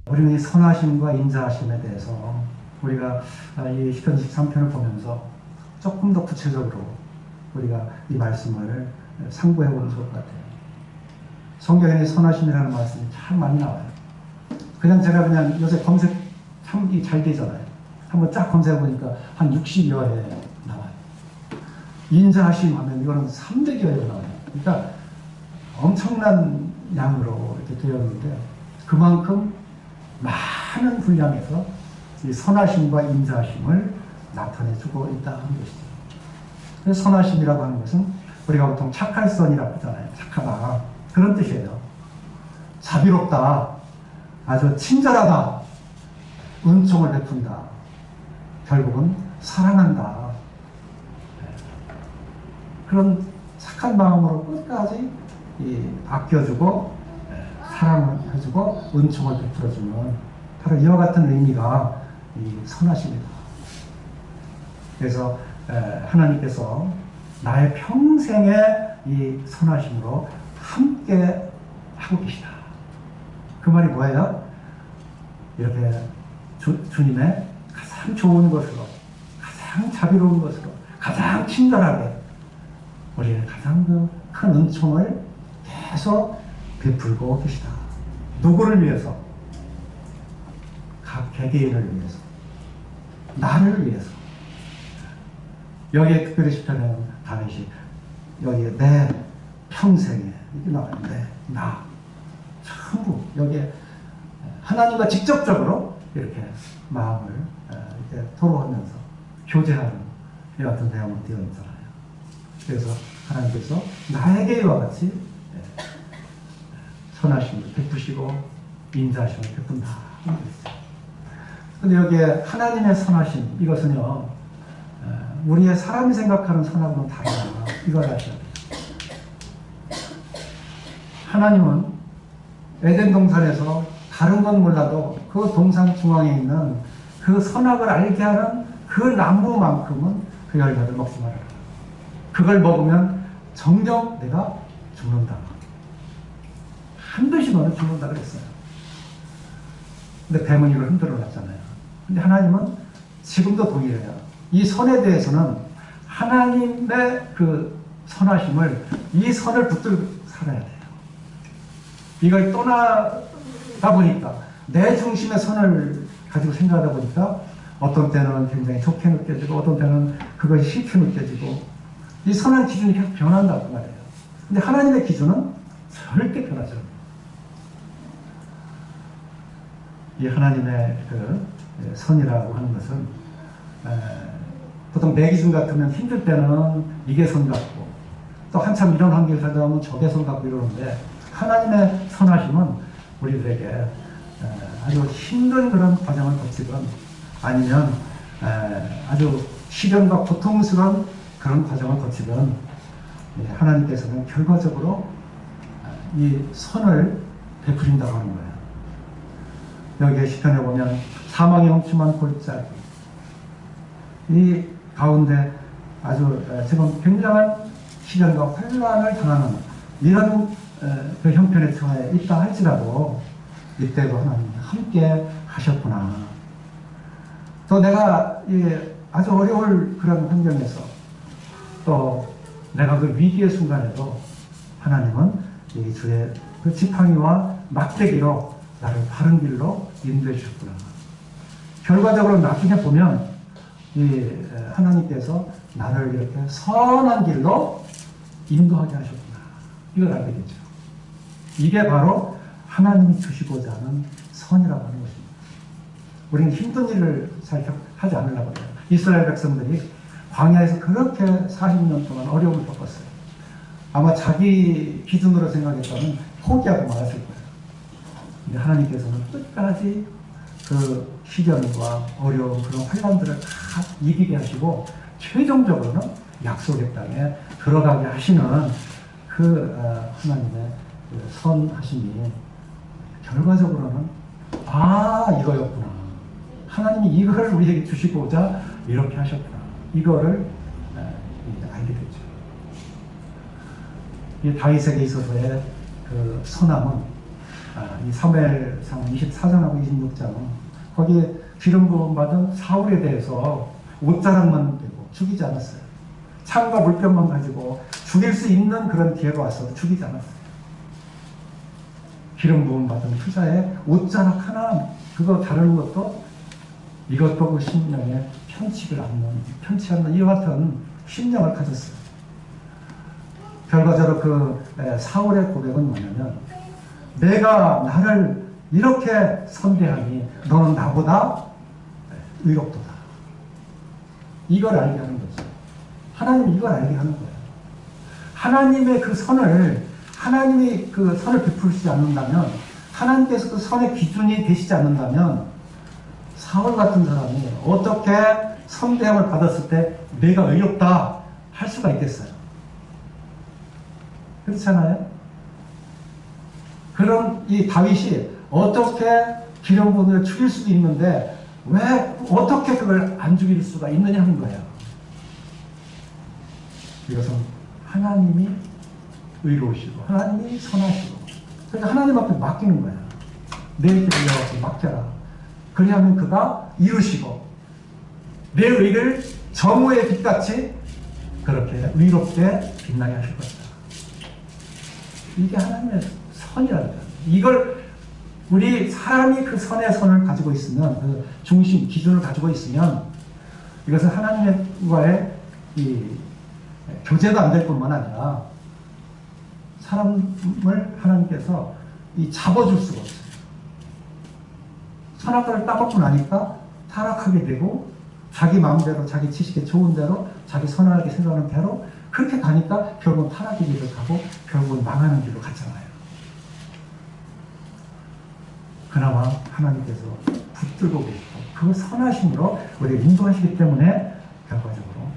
우리는 이 선하심과 인자하심에 대해서 우리가 이 시편 23편을 보면서 조금 더 구체적으로 우리가 이 말씀을 상고해 보면 좋을 것 같아요. 성경에 선하심이라는 말씀이 참 많이 나와요. 그냥 제가 그냥 요새 검색 참 잘 되잖아요. 한번 쫙 검색해 보니까 한 60여 회 나와요. 인자하심 하면 이거는 300여 회 나와요. 그러니까 엄청난 양으로 이렇게 되어 있는데 그만큼 많은 분량에서 이 선하심과 인자하심을 나타내주고 있다는 것이죠. 그래서 선하심이라고 하는 것은 우리가 보통 착할 선이라고 하잖아요. 착하다. 그런 뜻이에요. 자비롭다. 아주 친절하다. 은총을 베푼다. 결국은 사랑한다. 그런 착한 마음으로 끝까지 아껴주고 사랑을 해주고 은총을 베풀어주는 바로 이와 같은 의미가 이 선하심이다. 그래서 하나님께서 나의 평생의 이 선하심으로 함께 하고 계시다. 그 말이 뭐예요? 이렇게 주님의 가장 좋은 것으로, 가장 자비로운 것으로, 가장 친절하게 우리의 가장 큰 은총을 계속 베풀고 계시다. 누구를 위해서? 각 개개인을 위해서. 나를 위해서. 여기에 특별히 시편에는 다윗이 여기에 내 평생에 이렇게 나왔는데 나 전부 여기에 하나님과 직접적으로 이렇게 마음을 이렇게 토로하면서 교제하는 이 같은 내용을 되어 있잖아요. 그래서 하나님께서 나에게 이와 같이 선하심을 베푸시고 인자하심을 베푼다. 근데 여기에 하나님의 선하심, 이것은요, 우리의 사람이 생각하는 선하고는 다르다. 이걸 아셔야 돼요. 하나님은 에덴 동산에서 다른 건 몰라도 그 동산 중앙에 있는 그 선악을 알게 하는 그 나무만큼은 그 열매를 먹지 말아라. 그걸 먹으면 정녕 내가 죽는다. 반드시 너는 죽는다 그랬어요. 근데 뱀은 이걸 흔들어 놨잖아요. 근데 하나님은 지금도 동일해요. 이 선에 대해서는 하나님의 그 선하심을, 이 선을 붙들고 살아야 돼요. 이걸 떠나다 보니까, 내 중심의 선을 가지고 생각하다 보니까 어떤 때는 굉장히 좋게 느껴지고 어떤 때는 그것이 싫게 느껴지고, 이 선한 기준이 계속 변한다고 말해요. 근데 하나님의 기준은 절대 변하지 않아요. 이 하나님의 그 선이라고 하는 것은 보통 내 기준 같으면 힘들 때는 이게 선 같고 또 한참 이런 환경을 살다 보면 저게 선 같고 이러는데, 하나님의 선하심은 우리들에게 아주 힘든 그런 과정을 거치건 아니면 아주 시련과 고통스러운 그런 과정을 거치건 하나님께서는 결과적으로 이 선을 베푸신다고 하는 거예요. 여기에 시편에 보면 사망의 험침한 골짜기, 이 가운데 아주 지금 굉장한 시련과 혼란을 당하는 이런 그 형편에 처해 있다 할지라도 이때도 하나님이 함께 하셨구나. 또 내가 아주 어려울 그런 환경에서 또 내가 그 위기의 순간에도 하나님은 이 주의 그 지팡이와 막대기로 나를 바른 길로 인도해 주셨구나. 결과적으로 나중에 보면 이 하나님께서 나를 이렇게 선한 길로 인도하게 하셨구나. 이걸 알게 되죠. 이게 바로 하나님이 주시고자 하는 선이라고 하는 것입니다. 우리는 힘든 일을 잘 하지 않으려고 해요. 이스라엘 백성들이 광야에서 그렇게 40년 동안 어려움을 겪었어요. 아마 자기 기준으로 생각했다면 포기하고 말았을 거예요. 근데 하나님께서는 끝까지 그 시련과 어려움, 그런 환란들을 다 이기게 하시고 최종적으로는 약속의 땅에 들어가게 하시는 그 하나님의 그 선하심이 결과적으로는 이거였구나. 하나님이 이걸 우리에게 주시고자 이렇게 하셨구나. 이거를 알게 되죠. 이 다윗에게 있어서의 그 선함은 이 사무엘상 24장하고 26장은 거기에 기름 부음 받은 사울에 대해서 옷자락만 되고 죽이지 않았어요. 창과 물병만 가지고 죽일 수 있는 그런 기회가 와서 죽이지 않았어요. 기름 부음 받은 투자에 옷자락 하나 그거 다루는 것도 이것도 그 심령에 편치 않는 이와 같은 심령을 가졌어요. 결과적으로 그 사울의 고백은 뭐냐면 내가 나를 이렇게 선대하니 너는 나보다 의롭도다. 이걸 알게 하는 거죠. 하나님이 이걸 알게 하는 거예요. 하나님의 그 선을 하나님이 그 선을 베풀지 않는다면 하나님께서 그 선의 기준이 되시지 않는다면 사울 같은 사람이 어떻게 선대함을 받았을 때 내가 의롭다 할 수가 있겠어요? 그렇잖아요? 그럼 이 다윗이 어떻게 기름 부음을 죽일 수도 있는데 왜 어떻게 그걸 안 죽일 수가 있느냐 하는 거예요. 이것은 하나님이 의로우시고 하나님이 선하시고 그러니까 하나님 앞에 맡기는 거예요. 내 길을 맡겨라. 그리하면 그가 이루시고 내 의를 정오의 빛같이 그렇게 의롭게 빛나게 하실 것이다. 이게 하나님의 선이라는 거예요. 이걸 우리 사람이 그 선의 선을 가지고 있으면 그 중심, 기준을 가지고 있으면 이것은 하나님과의 이 교제가 안 될 뿐만 아니라 사람을 하나님께서 이 잡아줄 수가 없어요. 선악과를 따먹고 나니까 타락하게 되고 자기 마음대로 자기 지식에 좋은 대로 자기 선하게 생각하는 대로 그렇게 가니까 결국은 타락의 길을 가고 결국은 망하는 길로 갔잖아요. 그나마 하나님께서 붙들고 계시고 그 선하심으로 우리를 인도하시기 때문에 결과적으로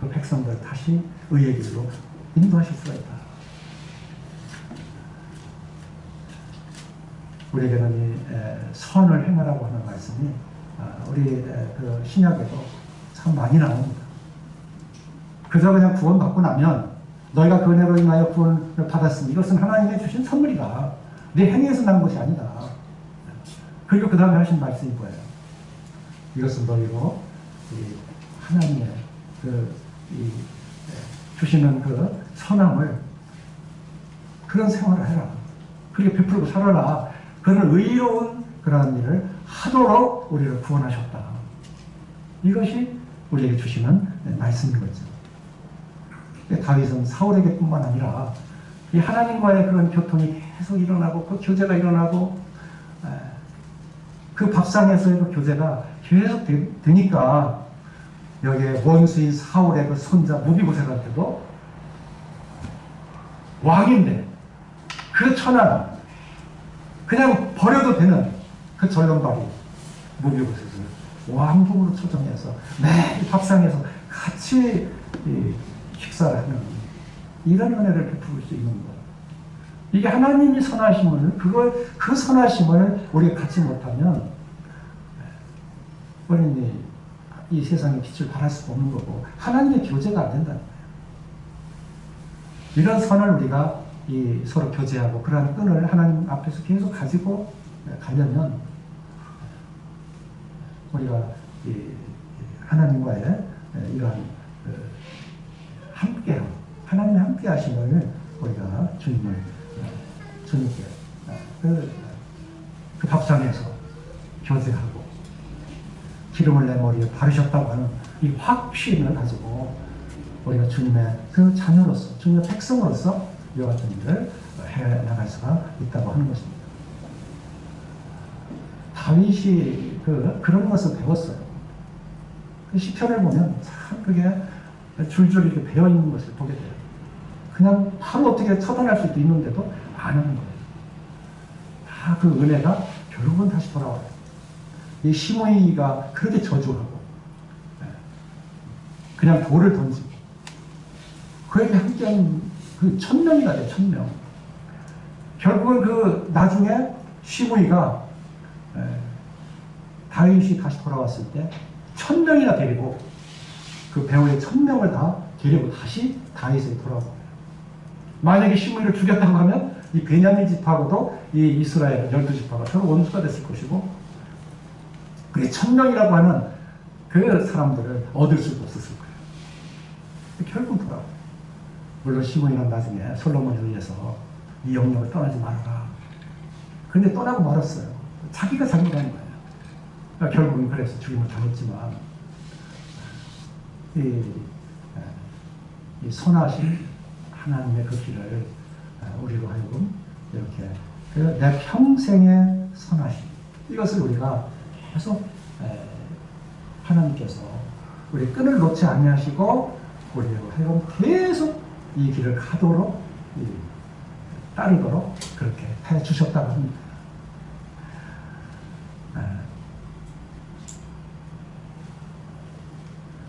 그 백성들 다시 의의 길로 인도하실 수가 있다. 우리에게는 이 선을 행하라고 하는 말씀이 우리 그 신약에도 참 많이 나옵니다. 그저 그냥 구원받고 나면 너희가 그 은혜로 인하여 구원을 받았으니 이것은 하나님의 주신 선물이다. 내 행위에서 난 것이 아니다. 그리고 그 다음에 하신 말씀이 뭐예요? 이것은 너희로 하나님의 주시는 그 선함을 그런 생활을 해라. 그렇게 베풀고 살아라. 그런 의로운 그러한 일을 하도록 우리를 구원하셨다. 이것이 우리에게 주시는 말씀인 거죠. 다윗은 사울에게 뿐만 아니라 이 하나님과의 그런 교통이 계속 일어나고 그 교제가 일어나고 그 밥상에서의 그 교제가 계속 되니까 여기에 원수인 사울의 그 손자 무비보셋한테도 왕인데 그 천한 그냥 버려도 되는 그 전령발이 무비보셋을 왕궁으로 초청해서 매일 밥상에서 같이 식사를 하는 이런 은혜를 베풀 수 있는 거예요. 이게 하나님이 선하심을 그 선하심을 우리가 갖지 못하면 우리는 이 세상의 빛을 발할 수가 없는 거고 하나님의 교제가 안 된다는 거예요. 이런 선을 우리가 서로 교제하고 그러한 끈을 하나님 앞에서 계속 가지고 가려면 우리가 하나님과의 이러한 함께함, 하나님의 함께 하심을 우리가 주님께 그 밥상에서 교제하고 기름을 내 머리에 바르셨다고 하는 이 확신을 가지고 우리가 주님의 그 자녀로서 주님의 백성으로서 이와 같은 일을 해나갈 수가 있다고 하는 것입니다. 다윗이 그런 것을 배웠어요. 그 시편을 보면 참 그게 줄줄 이렇게 배어있는 것을 보게 돼요. 그냥 바로 어떻게 처단할 수도 있는데도 안 하는 거예요. 다 그 은혜가 결국은 다시 돌아와요. 이 시므이가 그렇게 저주하고 그냥 돌을 던지고 그에게 함께한 그 1000명이나 돼요. 1000명. 결국은 그 나중에 시므이가 다윗이 다시 돌아왔을 때 1000명이나 데리고 그 배후의 1000명을 다 데리고 다시 다윗에게 돌아온 거예요. 만약에 시므이를 죽였다고 하면 이 베냐민 지파하고도 이 이스라엘 12지파가 서로 원수가 됐을 것이고, 그게 1000명이라고 하는 그 사람들을 얻을 수도 없었을 거예요. 결국 돌아와요. 물론 시므이는 나중에 솔로몬에 의해서 이 영역을 떠나지 말아라. 그런데 떠나고 말았어요. 자기가 잘못한 거예요. 그러니까 결국은 그래서 죽임을 당했지만, 이 선하신 하나님의 그 길을 우리로 하여금 이렇게 내 평생의 선하심, 이것을 우리가 계속 하나님께서 우리 끈을 놓지 아니하시고 우리로 하여금 계속 이 길을 가도록 따르도록 그렇게 해 주셨다고 합니다.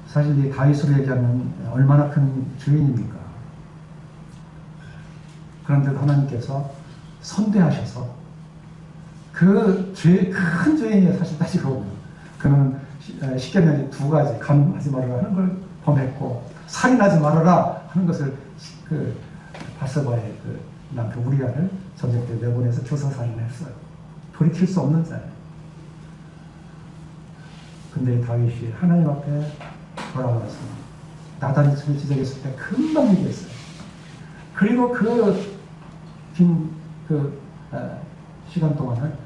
사실 이 다윗으로 얘기하면 얼마나 큰 죄인입니까? 그런데도 하나님께서 선대하셔서 그 큰 죄인이 사실 따지고 보면 그는 십계명의 2가지, 간음하지 말아라 하는 걸 범했고, 살인하지 말아라 하는 것을 그 바세바의 그 남편 우리아를 전쟁 때 내보내서 교사살인했어요. 돌이킬 수 없는 자예요. 근데 다윗이 하나님 앞에 돌아와서 나단이 손에 지적했을 때 금방 얘기했어요. 그리고 긴 시간 동안을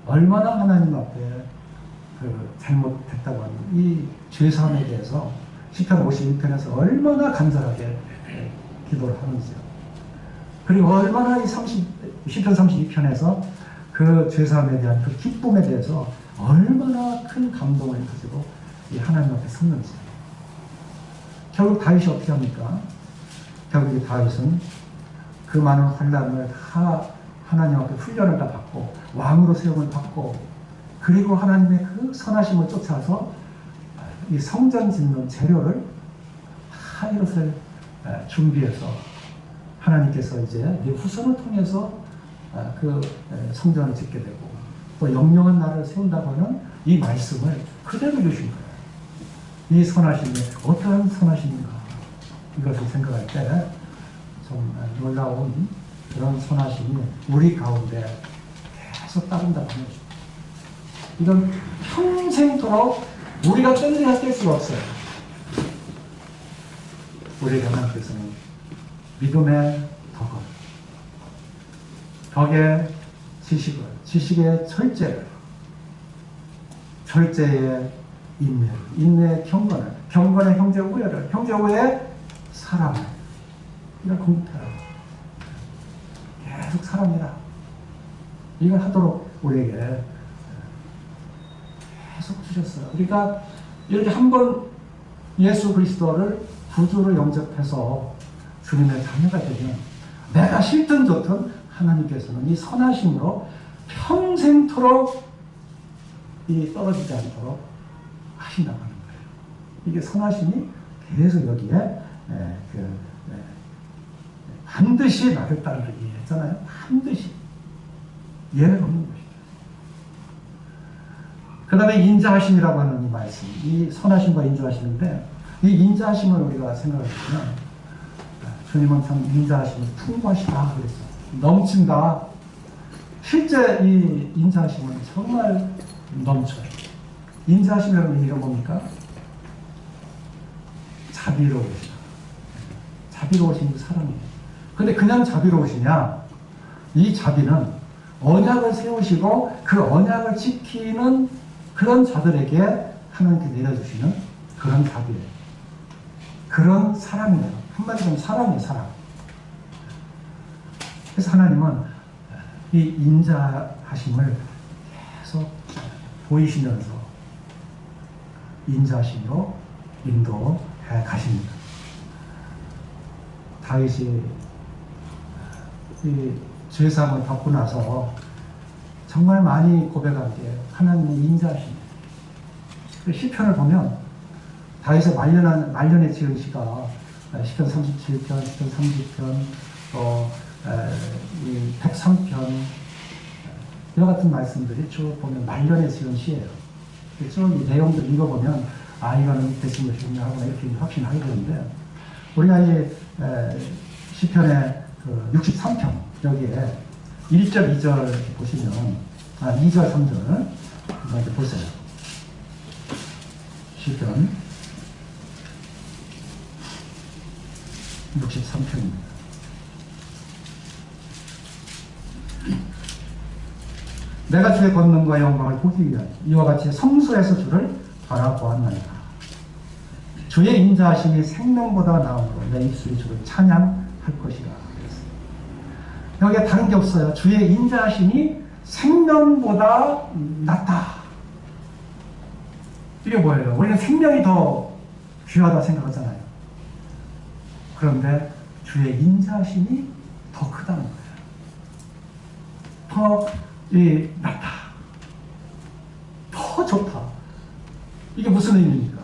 얼마나 하나님 앞에 잘못했다고 하는 이 죄사함에 대해서 시편 51편에서 얼마나 간절하게 기도를 하는지요. 그리고 얼마나 이 시편 32편에서 그 죄사함에 대한 그 기쁨에 대해서 얼마나 큰 감동을 가지고 이 하나님 앞에 섰는지. 결국 다윗이 어떻게 합니까? 결국 이 다윗은 그 많은 환난을 다 하나님 앞에 훈련을 다 받고 왕으로 세움을 받고, 그리고 하나님의 그 선하심을 쫓아서 이 성전 짓는 재료를 다 이것을 준비해서 하나님께서 이제 후손을 통해서 그 성전을 짓게 되고 또 영영한 나라를 세운다고 하는 이 말씀을 그대로 주신 거예요. 이 선하심이 어떠한 선하심인가, 이것을 생각할 때 좀 놀라운 그런 선하심이 우리 가운데 계속 따른다고 하는 거죠. 이건 평생토록 우리가 뗄 수가 없어요. 우리 하나님께서는 믿음의 덕의 지식을, 지식의 철제의 인내를, 인내의 경건을, 경건의 형제 우애를, 형제 우애의 사랑을, 이걸 공부해라. 계속 사랑해라. 이걸 하도록 우리에게 계속 주셨어요. 우리가 이렇게 한번 예수 그리스도를 구주로 영접해서 주님의 자녀가 되면 내가 싫든 좋든 하나님께서는 이 선하심으로 평생토록 이 떨어지지 않도록 하신다고 하는 거예요. 이게 선하심이 계속 여기에 반드시 나를 따르기 했잖아요. 반드시 예를 없는 것이죠. 그 다음에 인자하심이라고 하는 이 말씀, 이 선하심과 인자하심인데, 이 인자하심을 우리가 생각해 보면 주님은 참 인자하심이 풍부하시다 그랬어요. 넘친다. 실제 이 인자하심은 정말 넘쳐요. 인자하심이라는 의미가 뭡니까? 자비로우시다. 자비로우신 그 사람이에요. 근데 그냥 자비로우시냐? 이 자비는 언약을 세우시고 그 언약을 지키는 그런 자들에게 하나님께 내려주시는 그런 자비예요. 그런 사랑이에요. 한마디로 사랑이에요, 사랑. 그래서 하나님은 이 인자하심을 계속 보이시면서 인자하심으로 인도해 가십니다. 다윗이 이 죄사함을 받고 나서 정말 많이 고백한 게 하나님의 인자하심. 시편을 보면 다윗의 말년에 지은 시가 시편 37편, 시편 30편, 또 103편, 이와 같은 말씀들이 쭉 보면 말년에 지은 시예요. 쭉 이 내용들 읽어보면 이거는 대신 것이냐 하고 이렇게 확신하게 되는데, 우리가 이 시편의 그 63편 여기에 1절, 2절 보시면, 2절, 3절 한번 이렇게 보세요. 시편 63편입니다. 내가 주의 권능과 영광을 보기 위하여 이와 같이 성소에서 주를 바라보았나이다. 주의 인자하심이 생명보다 나음으로 내 입술이 주를 찬양할 것이라. 여기에 다른 게 없어요. 주의 인자하심이 생명보다 낫다. 이게 뭐예요? 우리는 생명이 더 귀하다 생각하잖아요. 그런데 주의 인자하심이 더 크다는 거예요. 더 낫다. 더 좋다. 이게 무슨 의미입니까?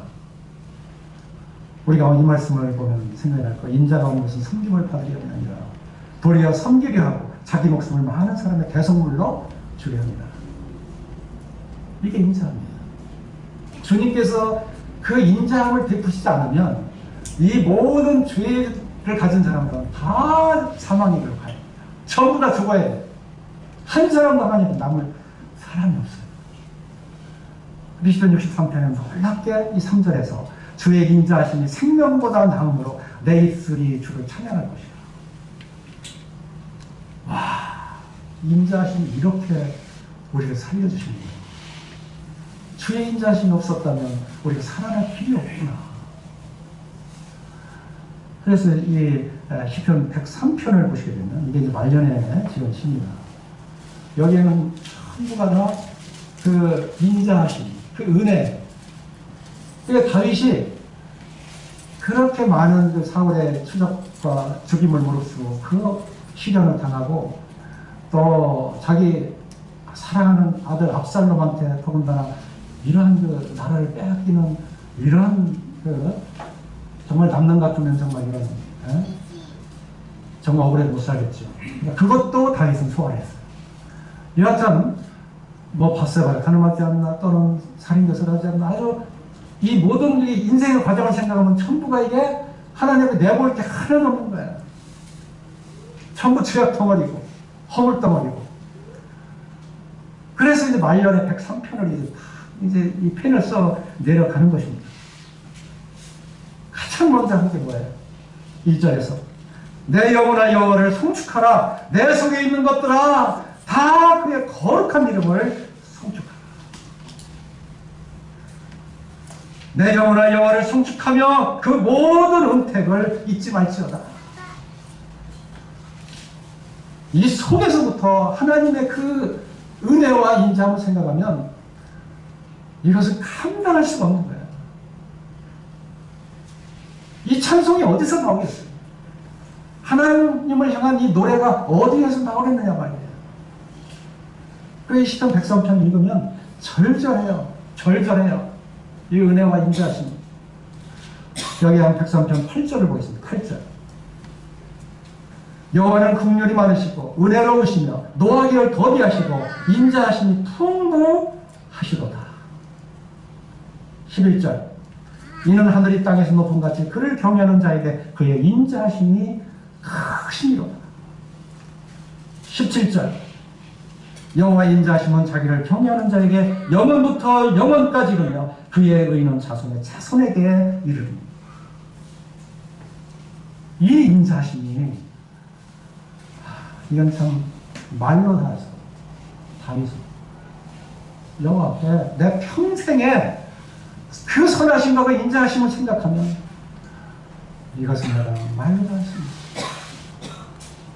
우리가 이 말씀을 보면 생각이 날 거예요. 인자가 온 것은 섬김을 받으려 함이 아니라 도리어 섬기려 하고 자기 목숨을 많은 사람의 대성물로 주려 합니다. 이게 인자합니다. 주님께서 그 인자함을 베푸시지 않으면 이 모든 죄를 가진 사람들은 다 사망의 길로 가야 됩니다. 전부 다 죽어야 돼요. 한 사람도 하나님 남을 사람이 없어요. 시편 63편에 놀랍게 이 3절에서 주의 인자하심이 생명보다 나음으로 내 입술이 주를 찬양할 것이다. 와, 인자하심이 이렇게 우리를 살려주시는 거예요. 주의 인자하심이 없었다면 우리가 살아날 길이 없구나. 그래서 이 시편 103편을 보시게 되면 이게 이제 말년에 지은 시입니다. 여기에는 전부가 다 그 인자하심, 그 은혜. 그러니까 다윗이 그렇게 많은 그 사울의 추적과 죽임을 무릅쓰고 그 시련을 당하고 또 자기 사랑하는 아들 압살롬한테 더군다나 이러한 그 나라를 빼앗기는 이런 그 정말 남는 같으면 정말 이런 정말 억울해 못 살겠죠. 그러니까 그것도 다윗은 소화했어요. 여하튼 뭐 바세바를 가늠하지 않나 또는 살인것을 하지 않나 아주 이 모든 이 인생의 과정을 생각하면 전부가 이게 하나님의 내볼 게 하나도 없는 거예요. 전부 죄악 덩어리고 허물 덩어리고. 그래서 이제 말년에 103편을 이제 이 편을 써 내려가는 것입니다. 가장 먼저 한 게 뭐예요? 1절에서 내 영혼아 여호와를 송축하라. 내 속에 있는 것들아 다 그의 거룩한 이름을 송축하라. 내 영혼아 여호와를 송축하며 그 모든 은택을 잊지 말지어다. 이 속에서부터 하나님의 그 은혜와 인자함을 생각하면 이것을 감당할 수가 없는 거예요. 이 찬송이 어디서 나오겠어요? 하나님을 향한 이 노래가 어디에서 나오겠느냐 말이에요. 그 시편 103편 읽으면 절절해요. 절절해요. 이 은혜와 인자하심. 여기 한 103편 8절을 보겠습니다. 8절. 여호와는 긍휼이 많으시고 은혜로우시며 노하기를 더디하시고 인자하심이 풍부하시도다. 11절. 이는 하늘이 땅에서 높은 같이 그를 경외하는 자에게 그의 인자하심이 크심이로다. 17절. 여호와의 인자하심은 자기를 경외하는 자에게 영원부터 영원까지 이르며 그의 의는 자손의 자손에게 이르리니. 이 인자하심이 이건 참 말로 다 해서 다윗은 여호와 앞에 내 평생에 그 선하심과 그 인자하심을 생각하면 이것은 내가 말로 다 했습니다.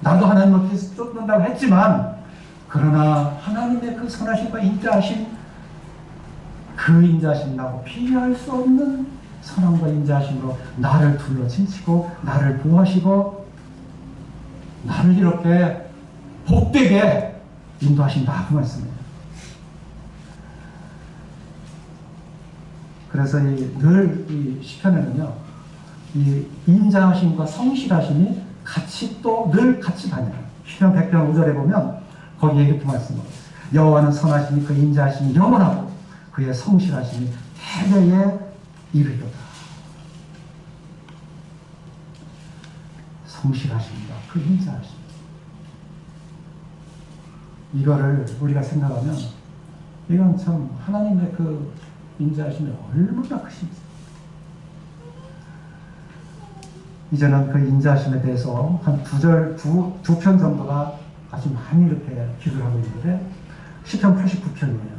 나도 하나님을 계속 쫓는다고 했지만 그러나 하나님의 그 선하심과 인자하심, 그 인자하심 나고 비교할 수 없는 선함과 인자하심으로 나를 둘러 진치고 나를 보호하시고 나를 이렇게 복되게 인도하신다 그 말씀이에요. 그래서 늘 이 시편에는요, 이 인자하심과 성실하심이 같이 또 늘 같이 다녀요. 시편 100편 5절에 보면 거기에 이렇게 말씀합니다. 여호와는 선하시니 그 인자하심이 영원하고 그의 성실하심이 대대에 이르리로다. 성실하십니다. 그 인자하심. 이거를 우리가 생각하면 이건 참 하나님의 그 인자하심이 얼마나 크신지. 이제는 그 인자하심에 대해서 한 두 편 정도가 아주 많이 이렇게 기도를 하고 있는데, 시편 89편이에요.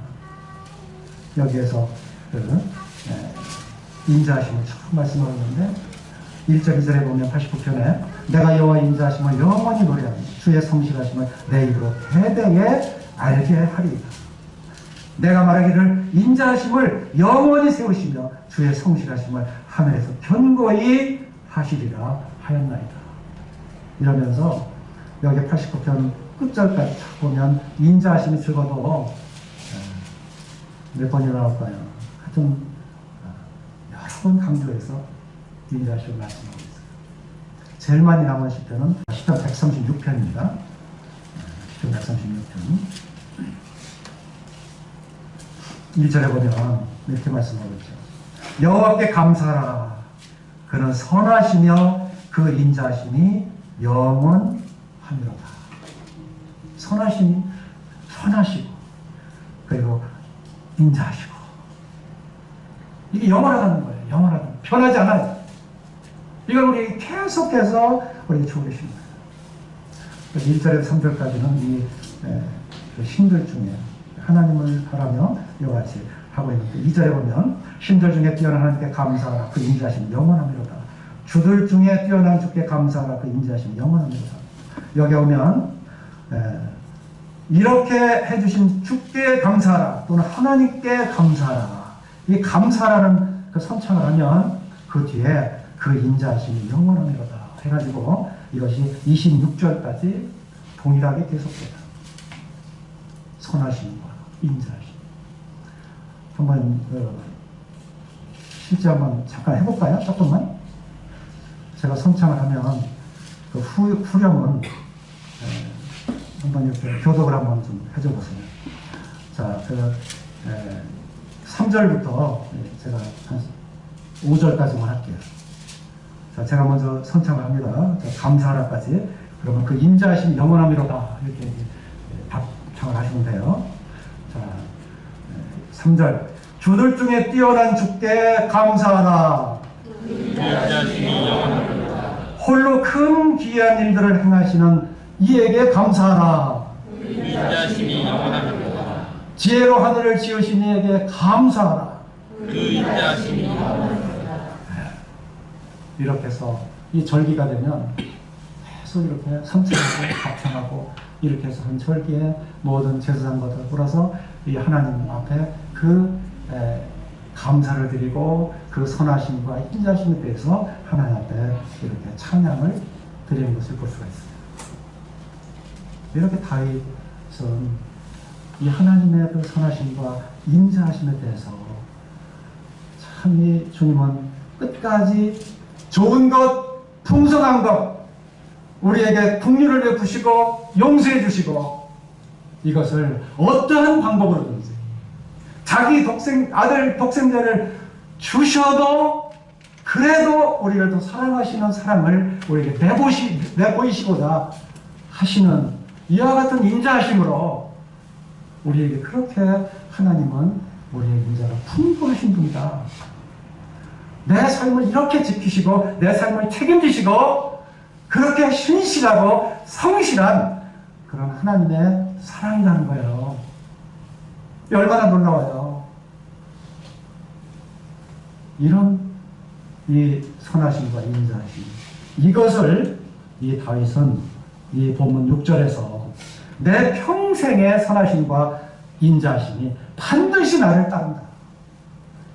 여기에서 그 인자하심을 처음 말씀을 하는데, 1절 2절에 보면 89편에 내가 여호와 인자하심을 영원히 노래하니 주의 성실하심을 내 입으로 대대에 알게 하리이다. 내가 말하기를 인자하심을 영원히 세우시며 주의 성실하심을 하늘에서 견고히 하시리라 하였나이다. 이러면서 여기 89편 끝절까지 쫙 보면 인자하심이 적어도 몇 번이나 나올까요? 하여튼 여러 번 강조해서 인자하심을 말씀하고 있어요. 제일 많이 남은 시편은 시편 136편입니다. 시편 136편 1절에 보면 이렇게 말씀하고 있죠. 여호와께 감사하라. 그는 선하시며 그 인자하심이 영원하니로다. 선하시고 그리고 인자하시고 이게 영원하다는 거예요. 영원하다. 변하지 않아요. 이걸 우리 계속해서 우리에게 주고 계신 거예요. 1절에서 3절까지는 이 신들 중에 하나님을 바라며 이와 같이 하고 있는데, 2절에 보면 신들 중에 뛰어난 하나님께 감사하라. 그 인자하심 영원하미로다. 주들 중에 뛰어난 주께 감사하라. 그 인자하심 영원하미로다. 여기 오면 이렇게 해주신 주께 감사하라 또는 하나님께 감사하라. 이 감사라는 그 선창을 하면 그 뒤에 그 인자하심이 영원하미로다 해가지고 이것이 26절까지 동일하게 계속돼요. 선하심과 인자하심. 한번 실제 한번 잠깐 해볼까요? 조금만. 제가 선창을 하면 그 후렴은 한번 이렇게 교독을 한번 좀 해줘 보세요. 자, 3절부터 제가 한 5절까지만 할게요. 자, 제가 먼저 선창을 합니다. 자, 감사하라까지. 그러면 그 인자하심이 영원하미로다 이렇게 답창을 하시면 돼요. 자, 3절. 주들 중에 뛰어난 주께 감사하라. 홀로 큰 기이한 일들을 행하시는 이에게 감사하라. 지혜로 하늘을 지으신 이에게 감사하라. 이렇게 해서 이 절기가 되면 계속 이렇게 성찬하고 합창하고 이렇게 해서 한 절기에 모든 제사장들을 불러서 이 하나님 앞에 그 감사를 드리고 그 선하심과 인자심에 대해서 하나님 앞에 이렇게 찬양을 드리는 것을 볼 수가 있어요. 이렇게 다윗은 이 하나님의 그 선하심과 인자하심에 대해서 참 이 주님은 끝까지 좋은 것, 풍성한 것, 우리에게 긍휼을 베푸시고 용서해 주시고 이것을 어떠한 방법으로든지 자기 아들 독생자를 주셔도 그래도 우리를 더 사랑하시는 사랑을 우리에게 내보이시고자 하시는 이와 같은 인자하심으로 우리에게 그렇게 하나님은 우리의 인자가 풍부하신 분이다. 내 삶을 이렇게 지키시고 내 삶을 책임지시고 그렇게 신실하고 성실한 그런 하나님의 사랑이라는 거예요. 얼마나 놀라워요. 이런 이 선하심과 인자하심, 이것을 이 다윗은 이 본문 6절에서 내 평생의 선하심과 인자하심이 반드시 나를 따른다.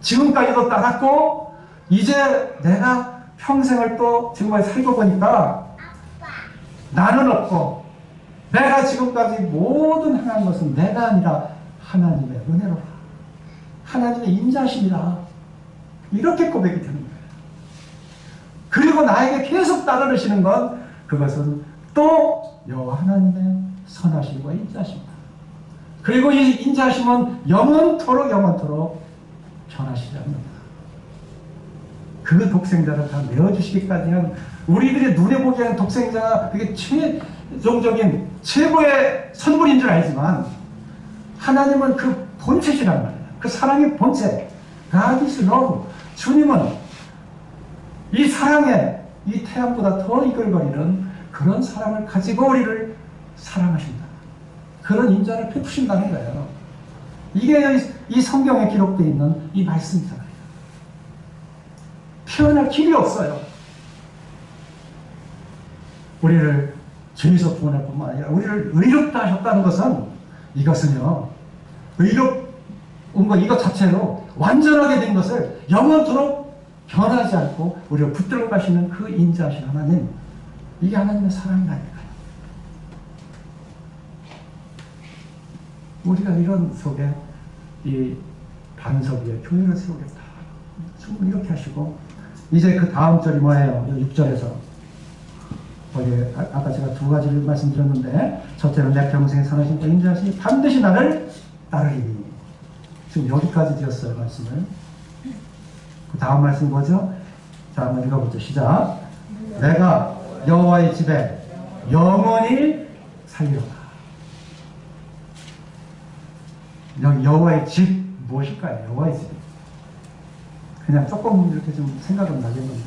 지금까지도 따랐고 이제 내가 평생을 또 지금까지 살고 보니까 나는 없고 내가 지금까지 모든 행한 것은 내가 아니라 하나님의 은혜로라. 하나님의 인자심이라. 이렇게 고백이 되는 거예요. 그리고 나에게 계속 따르시는 건 그것은 또 여호와 하나님의 선하심과 인자심이다. 그리고 이 인자심은 영원토록 변하시지 않는다. 그 독생자를 다 내어주시기까지 한 우리들이 눈에 보기 하는 독생자가 그게 종적인 최고의 선물인 줄 알지만 하나님은 그 본체시란 말이에요. 그 사랑의 본체. God is love. 주님은 이 사랑에 이 태양보다 더 이끌거리는 그런 사랑을 가지고 우리를 사랑하신다. 그런 인자를 베푸신다는 거예요. 이게 이 성경에 기록되어 있는 이 말씀이잖아요. 표현할 길이 없어요. 우리를 죄에서 구원할 뿐만 아니라 우리를 의롭다 하셨다는 것은 이것은요, 의롭운 것 이것 자체로 완전하게 된 것을 영원토록 변하지 않고 우리를 붙들어 가시는 그 인자하신 하나님, 이게 하나님의 사랑이라니까요. 우리가 이런 속에 이 반석 위에 교회를 세우겠다. 지금 이렇게 하시고 이제 그 다음 절이 뭐예요? 6절에서 거기 아까 제가 두 가지를 말씀드렸는데 첫째는 내 평생 선하신 분 인자하시니 반드시 나를 따르리니. 지금 여기까지 드렸어요, 말씀을. 그 다음 말씀이 뭐죠? 자, 한번 읽어보죠. 시작. 내가 여호와의 집에 영원히 살리로다. 여기 여호와의 집 무엇일까요? 여호와의 집. 그냥 조금 이렇게 좀 생각은 나겠는데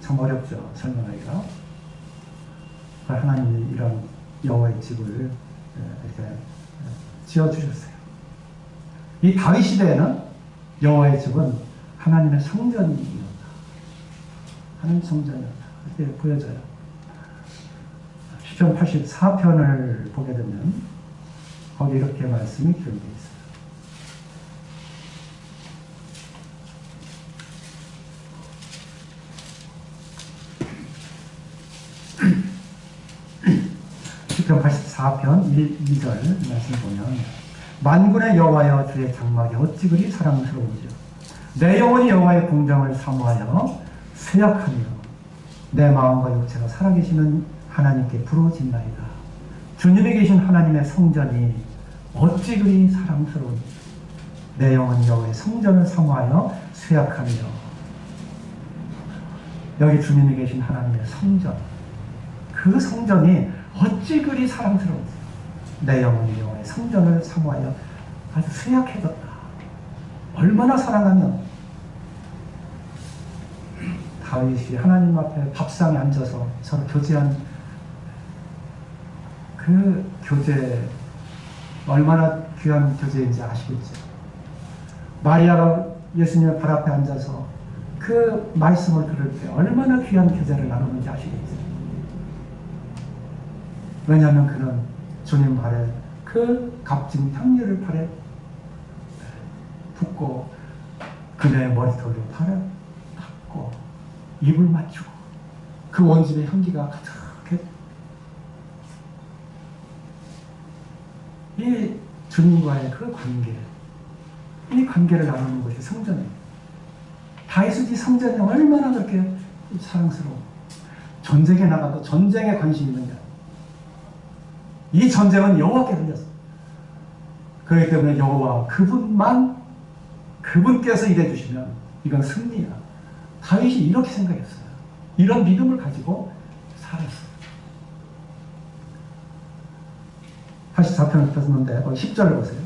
참 어렵죠, 설명하기가. 하나님이 이런 여호와의 집을 이렇게 지어주셨어요. 이 다윗 시대에는 여호와의 집은 하나님의 성전이었다. 하나님 성전이었다. 이렇게 보여져요. 시편 84편을 보게 되면 거기 이렇게 말씀이 기록되어 있어요. 시편 84편 1, 2절 말씀을 보면 만군의 여호와여 주의 장막이 어찌 그리 사랑스러운지요. 내 영혼이 여호와의 공정을 사모하여 쇠약하며 내 마음과 육체가 살아계시는 하나님께 부르짖나이다. 주님이 계신 하나님의 성전이 어찌 그리 사랑스러운지. 내 영혼이 여호와의 성전을 사모하여 쇠약하며. 여기 주님이 계신 하나님의 성전, 그 성전이 어찌 그리 사랑스러운지. 내 영혼이 여호와의 성전을 사모하여 아주 쇠약해졌다. 얼마나 사랑하면 다윗이 하나님 앞에 밥상에 앉아서 서로 교제한 그 교제, 얼마나 귀한 교제인지 아시겠죠? 마리아가 예수님의 발 앞에 앉아서 그 말씀을 들을 때 얼마나 귀한 교제를 나누는지 아시겠죠? 왜냐하면 그는 주님 발에 그 값진 향유를 발에 붓고 그녀의 머리털로 발을 닦고 입을 맞추고 그 원집의 향기가 가득해. 이 주님과의 그 관계, 이 관계를 나누는 것이 성전이에요. 다윗이 성전이 얼마나 그렇게 사랑스러워. 전쟁에 나가도 전쟁에 관심이 있느냐. 이 전쟁은 여호와께 들렸어. 그렇기 때문에 여호와 그분께서 일해 주시면 이건 승리야. 다윗이 이렇게 생각했어요. 이런 믿음을 가지고 살았어요. 84편을 폈는데 10절을 보세요.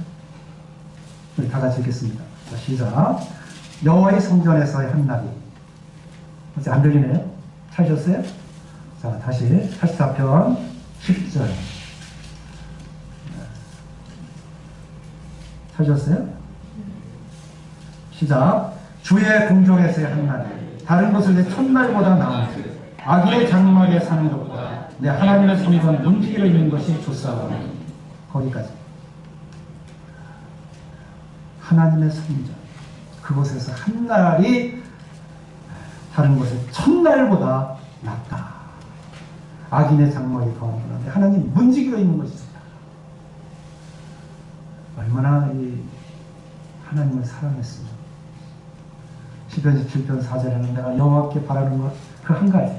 우리 다 같이 읽겠습니다. 자, 시작. 여호와의 성전에서의 한날이. 어째 안 들리네요? 찾으셨어요? 자, 다시 84편 10절. 찾으셨어요? 시작. 주의 궁정에서의 한날이 다른 곳을 내 첫날보다 나은지 악의 장막에 사는 것보다 내 하나님의 성전 문지기로 있는 것이 좋사오니. 거기까지. 하나님의 성전, 그곳에서 한날이 다른 곳의 첫날보다 낫다. 악인의 장막이 거하는데 하나님 문지기로 있는 것이 좋다. 얼마나 이 하나님을 사랑했으면. 시편 17편 4절에는 내가 여호와께 바라는 것 그 한 가지,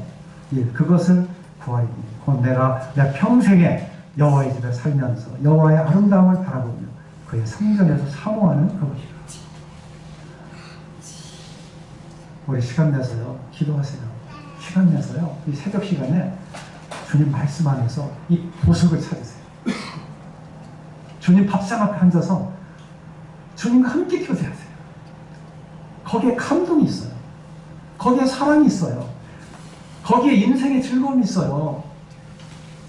예, 그것을 구하리니 곧 내가 내 평생에 여호와의 집에 살면서 여호와의 아름다움을 바라보며 그의 성전에서 사모하는 그것이라. 우리 시간 내서요 기도하세요. 시간 내서요, 이 새벽 시간에 주님 말씀 안에서 이 보석을 찾으세요. 주님 밥상 앞에 앉아서 주님과 함께 교제하세요. 거기에 감동이 있어요. 거기에 사랑이 있어요. 거기에 인생의 즐거움이 있어요.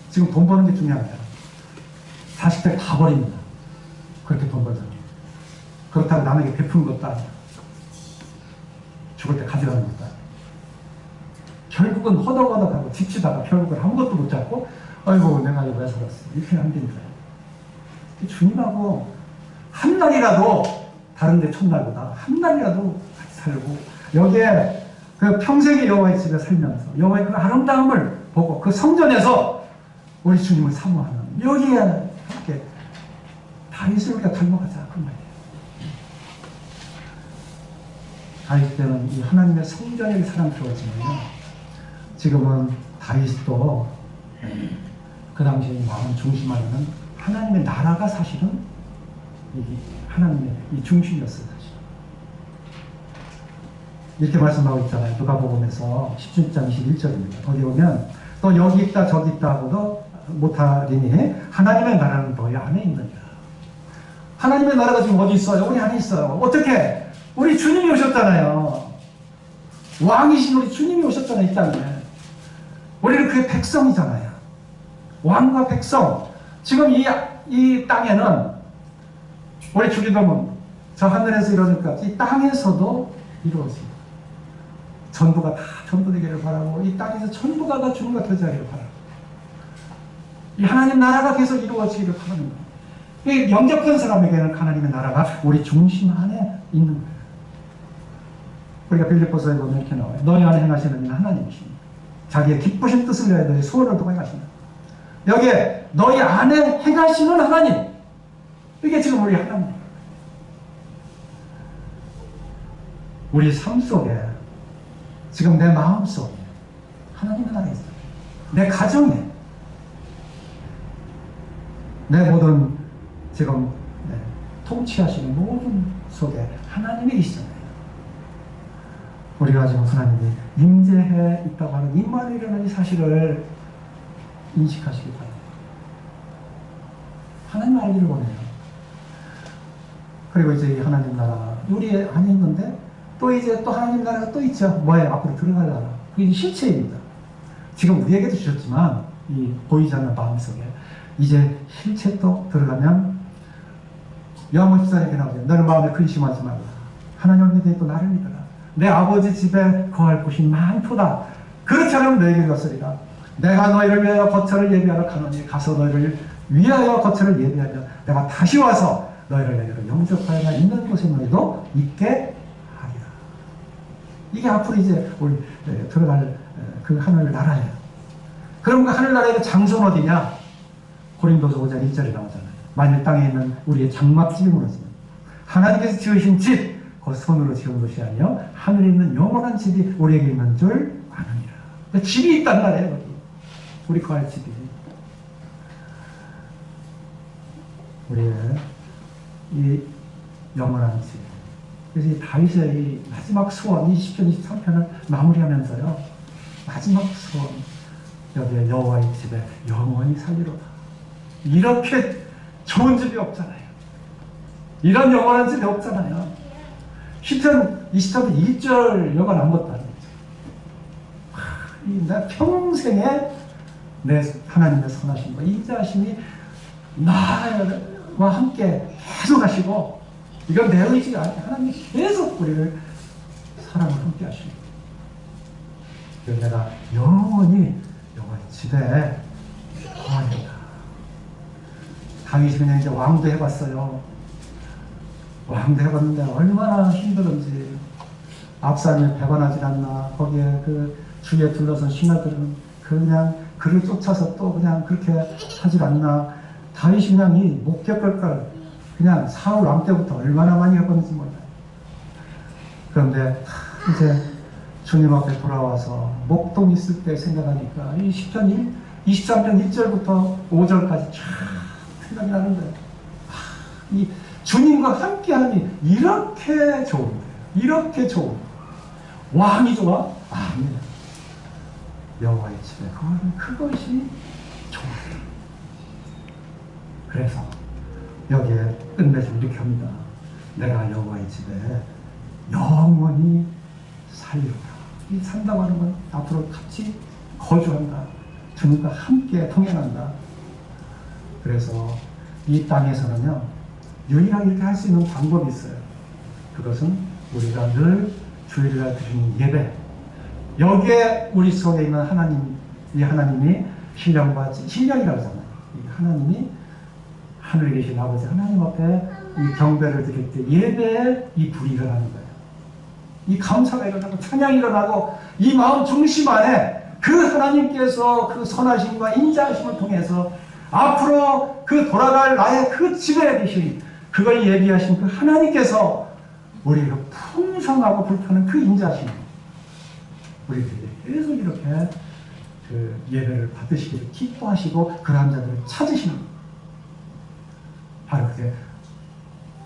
지금 돈 버는 게 중요합니다. 40대 다 버립니다. 그렇게 돈 벌잖아요. 그렇다고 남에게 베푸는 것도 아니야. 죽을 때 가져가는 것도 아니야. 결국은 허덕허덕하고 지치다가 결국은 아무것도 못 잡고 아이고 내가 이거 왜 살았어. 이렇게 안 됩니다. 주님하고 한 날이라도 다른데 첫날보다 한 날이라도 같이 살고 여기에 그 평생의 여호와의 집에 살면서 여호와의 그 아름다움을 보고 그 성전에서 우리 주님을 사모하는 여기에 함께 다윗을 우리가 닮아가자 그 말이에요. 다윗 때는 이 하나님의 성전이 사랑스러웠지만요, 지금은 다윗도 그 당시에 마음 중심하는 하나님의 나라가 사실은 하나님의 이 중심이었어요. 사실. 이렇게 말씀하고 있잖아요. 누가복음에서 17장 21절입니다. 거기 보면 또 여기 있다 저기 있다 하고도 못하리니 하나님의 나라는 너희 안에 있느니라. 하나님의 나라가 지금 어디 있어요? 우리 안에 있어요. 어떻게? 우리 주님이 오셨잖아요. 왕이신 우리 주님이 오셨잖아요. 이 땅에. 우리는 그의 백성이잖아요. 왕과 백성. 지금 이 땅에는 우리 주기도문 저 하늘에서 이루어질까 이 땅에서도 이루어집니다. 전부가 다 전부되기를 바라고 이 땅에서 전부가 다 주님과 교제하기를 바라고 이 하나님 나라가 계속 이루어지기를 바라는 거예요. 영접한 사람에게는 하나님의 나라가 우리 중심 안에 있는 거예요. 우리가 빌립보서에 보면 이렇게 나와요. 너희 안에 행하시는 이는 하나님이십니다. 자기의 기쁘신 뜻을 위하여 너희 소원을 도고 행하신다. 여기에 너희 안에 행하시는 하나님, 이게 지금 우리 하나님. 우리 삶 속에 지금 내 마음 속에 하나님의 나라가 있어요. 내 가정에 내 모든 지금 통치하시는 모든 속에 하나님이 계시잖아요. 우리가 지금 하나님이 임재해 있다고 하는 임마누엘이라는 이 사실을 인식하시기 바랍니다. 하나님 알기를 원해요. 그리고 이제 하나님 나라 우리 안에 있는데 또 이제 또 하나님 나라가 또 있죠. 뭐예요? 앞으로 들어갈 나라. 그게 실체입니다. 지금 우리에게도 주셨지만 이 보이지 않는 마음속에 이제 실체 또 들어가면 요한복음 14장에 나오죠. 너는 마음에 근심하지 말라. 하나님을 믿으니 나를 믿어라. 내 아버지 집에 거할 곳이 많도다. 그렇지 않으면 너에게 것으리라. 내가 너희를 위하여 거처를 예비하러 가노니 가서 너희를 위하여 거처를 예비하며 내가 다시 와서 너희를 내게로 영접하여 있는 곳에 너희도 있게 하리라. 이게 앞으로 이제 우리 들어갈 그 하늘 나라예요. 그럼 그 하늘 나라의 장소는 어디냐? 고린도서 5장 1절에 나오잖아요. 만일 땅에 있는 우리의 장막집이 무너지면 하나님께서 지으신 집, 그 손으로 지은 것이 아니요 하늘에 있는 영원한 집이 우리에게 있는 줄 아느니라. 그러니까 집이 있단 말이에요. 여기. 우리 거할 집이. 우리의 이 영원한 집. 그래서 이 다윗의 이 마지막 소원, 20편, 23편을 마무리하면서요. 마지막 소원, 여기에 여호와의 집에 영원히 살리로다. 이렇게 좋은 집이 없잖아요. 이런 영원한 집이 없잖아요. 10편, 20편 1절 여간 아무것도 아니죠. 나 평생에 내 하나님의 선하심과 인자하심이 나와 함께 계속 하시고, 이건 내 의지가 아니라 하나님이 계속 우리를 사랑을 함께 하시고, 내가 영원히 집에 거하리라. 다윗이 그냥 이제 왕도 해봤어요. 왕도 해봤는데 얼마나 힘들은지. 압살롬이 배반하지 않나. 거기에 그 주위에 둘러선 신하들은 그냥 그를 쫓아서 또 그냥 그렇게 하질 않나. 다윗이 그냥 이 목격할 걸 그냥 사울 왕 때부터 얼마나 많이 해봤는지 몰라요. 그런데 이제 주님 앞에 돌아와서 목동 있을 때 생각하니까 이 10편 23편 1절부터 5절까지 쫙 생각이 나는데, 이 주님과 함께하니 이렇게 좋은데, 이렇게 좋은 왕이 좋아? 아니에요. 여호와의 집에 그것이 좋아요. 그래서 여기에 끝맺음 이렇게 합니다. 내가 여호와의 집에 영원히 살리로다. 이 산다고 하는 건 앞으로 같이 거주한다. 주님과 함께 동행한다. 그래서 이 땅에서는요, 유일하게 이렇게 할 수 있는 방법이 있어요. 그것은 우리가 늘 주일날 드리는 예배. 여기에 우리 속에 있는 하나님, 이 하나님이 신령이라고 하잖아요. 이 하나님이 하늘에 계신 아버지 하나님 앞에 이 경배를 드릴 때 예배에 이 불이 일어나는 거예요. 이 감사가 일어나고 찬양이 일어나고 이 마음 중심 안에 그 하나님께서 그 선하심과 인자하심을 통해서 앞으로 그 돌아갈 나의 그 집에 계신 그걸 예비하신 그 하나님께서 우리가 풍성하고 불타는 그 인자심 우리들에게 계속 이렇게 그 예배를 받으시기를 기뻐하시고 그러한 자들을 찾으시는 바로 그게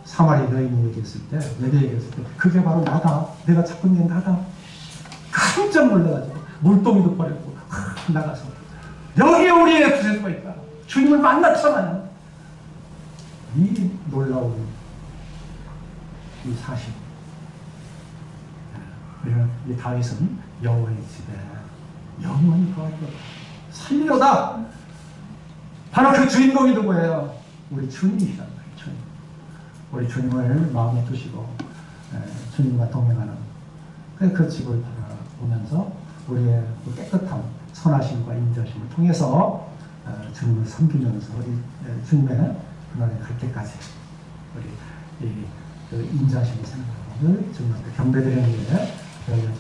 사마리 여인이 얘기했을 때 예배 얘기했을 때 그게 바로 나다. 내가 찾고 있는 나다. 깜짝 놀라가지고 물동이도 버렸고 나가서 여기에 우리의 구세주가 있다. 주님을 만났잖아요. 이 놀라운 이 사실. 이 다윗은 여호와의 집에 영원히 거하리로다. 살리로다. 바로 그 주인공이 누구예요? 우리 주님이시란 말이에요. 주님. 우리 주님을 마음에 두시고 주님과 동행하는 그 집을 바라보면서 우리의 그 깨끗함, 선하심과 인자심을 통해서 주님을 섬기면서 우리 주님의 그날에 갈 때까지 우리 그 인자심을 생각하고 주님한테 경배드리는 게 저희가